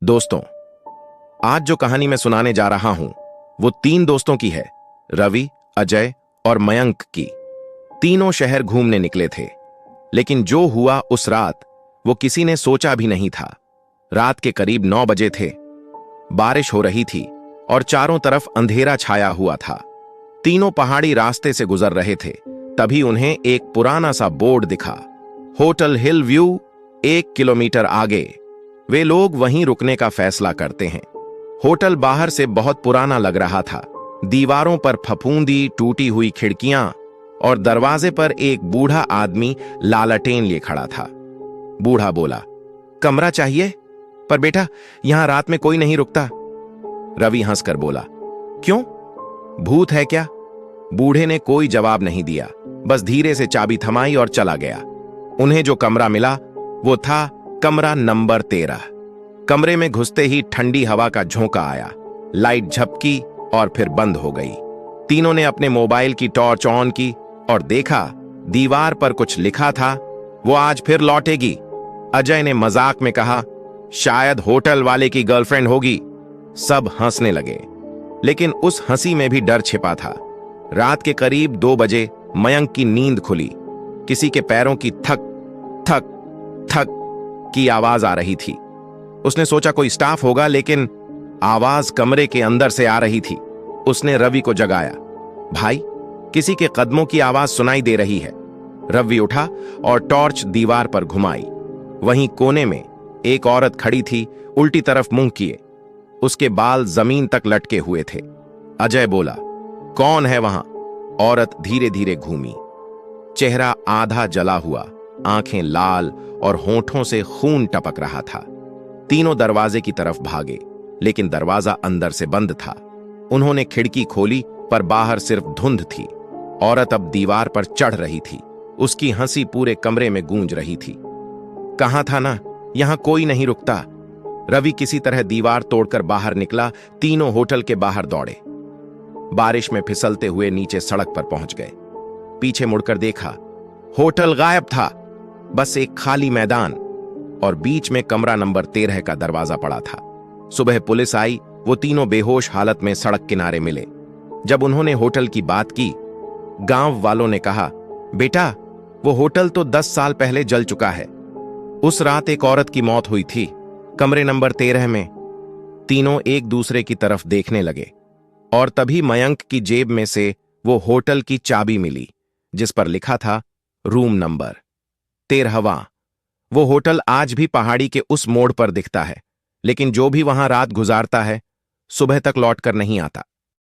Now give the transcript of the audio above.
दोस्तों, आज जो कहानी मैं सुनाने जा रहा हूं वो तीन दोस्तों की है। रवि, अजय और मयंक की। तीनों शहर घूमने निकले थे, लेकिन जो हुआ उस रात वो किसी ने सोचा भी नहीं था। रात के करीब 9 बजे थे। बारिश हो रही थी और चारों तरफ अंधेरा छाया हुआ था। तीनों पहाड़ी रास्ते से गुजर रहे थे, तभी उन्हें एक पुराना सा बोर्ड दिखा। होटल हिल व्यू 1 किलोमीटर आगे। वे लोग वहीं रुकने का फैसला करते हैं। होटल बाहर से बहुत पुराना लग रहा था। दीवारों पर फफूंदी टूटी हुई खिड़कियां और दरवाजे पर एक बूढ़ा आदमी लालटेन लिए खड़ा था। बूढ़ा बोला, कमरा चाहिए? पर बेटा, यहां रात में कोई नहीं रुकता। रवि हंसकर बोला, क्यों, भूत है क्या? बूढ़े ने कोई जवाब नहीं दिया, बस धीरे से चाबी थमाई और चला गया। उन्हें जो कमरा मिला वो था कमरा नंबर 13। कमरे में घुसते ही ठंडी हवा का झोंका आया। लाइट झपकी और फिर बंद हो गई। तीनों ने अपने मोबाइल की टॉर्च ऑन की और देखा दीवार पर कुछ लिखा था, वो आज फिर लौटेगी। अजय ने मजाक में कहा, शायद होटल वाले की गर्लफ्रेंड होगी। सब हंसने लगे, लेकिन उस हंसी में भी डर छिपा था। रात के करीब 2 बजे मयंक की नींद खुली। किसी के पैरों की थक थक थक की आवाज आ रही थी। उसने सोचा कोई स्टाफ होगा, लेकिन आवाज कमरे के अंदर से आ रही थी। उसने रवि को जगाया, भाई, किसी के कदमों की आवाज सुनाई दे रही है। रवि उठा और टॉर्च दीवार पर घुमाई। वहीं कोने में एक औरत खड़ी थी, उल्टी तरफ मुंह किए। उसके बाल जमीन तक लटके हुए थे। अजय बोला, कौन है वहां? औरत धीरे धीरे घूमी। चेहरा आधा जला हुआ, आंखें लाल और होंठों से खून टपक रहा था। तीनों दरवाजे की तरफ भागे, लेकिन दरवाजा अंदर से बंद था। उन्होंने खिड़की खोली, पर बाहर सिर्फ धुंध थी। औरत अब दीवार पर चढ़ रही थी। उसकी हंसी पूरे कमरे में गूंज रही थी। कहा था ना, यहां कोई नहीं रुकता। रवि किसी तरह दीवार तोड़कर बाहर निकला। तीनों होटल के बाहर दौड़े। बारिश में फिसलते हुए नीचे सड़क पर पहुंच गए। पीछे मुड़कर देखा, होटल गायब था। बस एक खाली मैदान और बीच में कमरा नंबर 13 का दरवाजा पड़ा था। सुबह पुलिस आई। वो तीनों बेहोश हालत में सड़क किनारे मिले। जब उन्होंने होटल की बात की, गांव वालों ने कहा, बेटा, वो होटल तो 10 साल पहले जल चुका है। उस रात एक औरत की मौत हुई थी, कमरे नंबर 13 में। तीनों एक दूसरे की तरफ देखने लगे और तभी मयंक की जेब में से वो होटल की चाबी मिली, जिस पर लिखा था रूम नंबर 13वां। वो होटल आज भी पहाड़ी के उस मोड़ पर दिखता है, लेकिन जो भी वहां रात गुजारता है, सुबह तक लौट कर नहीं आता।